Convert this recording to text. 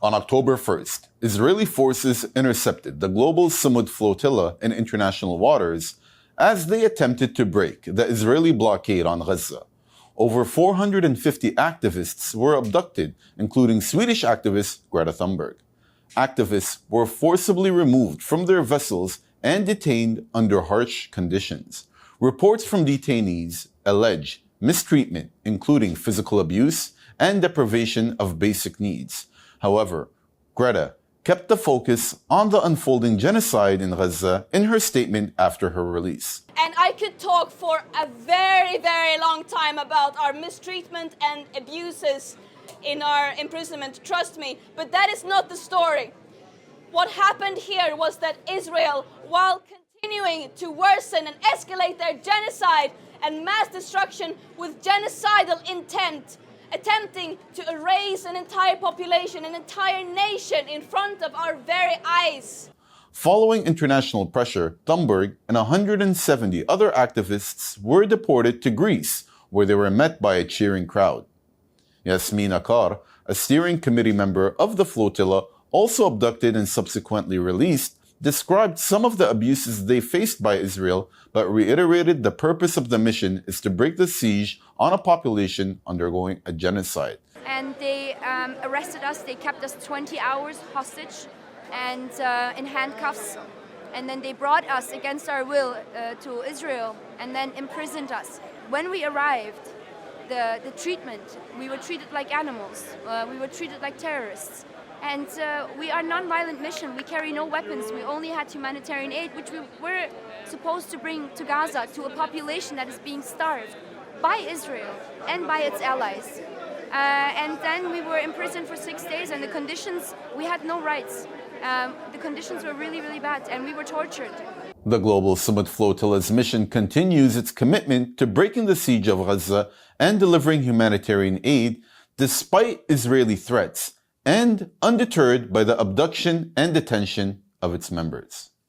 On October 1st, Israeli forces intercepted the Global Sumud Flotilla in international waters as they attempted to break the Israeli blockade on Gaza. Over 450 activists were abducted, including Swedish activist Greta Thunberg. Activists were forcibly removed from their vessels and detained under harsh conditions. Reports from detainees allege mistreatment, including physical abuse and deprivation of basic needs. However, Greta kept the focus on the unfolding genocide in Gaza in her statement after her release. And I could talk for a very, very long time about our mistreatment and abuses in our imprisonment, trust me, but that is not the story. What happened here was that Israel, while continuing to worsen and escalate their genocide and mass destruction with genocidal intent, attempting to erase an entire population, an entire nation in front of our very eyes. Following international pressure, Thunberg and 170 other activists were deported to Greece, where they were met by a cheering crowd. Yasmin Acar, a steering committee member of the flotilla, also abducted and subsequently released, described some of the abuses they faced by Israel, but reiterated the purpose of the mission is to break the siege on a population undergoing a genocide. And they arrested us, they kept us 20 hours hostage and in handcuffs. And then they brought us against our will to Israel and then imprisoned us. When we arrived, the treatment, we were treated like animals, we were treated like terrorists. And we are a non-violent mission. We carry no weapons. We only had humanitarian aid, which we were supposed to bring to Gaza, to a population that is being starved by Israel and by its allies. And then we were imprisoned for 6 days, and the conditions, we had no rights. The conditions were really, really bad, and we were tortured. The Global Sumud Flotilla's mission continues its commitment to breaking the siege of Gaza and delivering humanitarian aid despite Israeli threats, and undeterred by the abduction and detention of its members.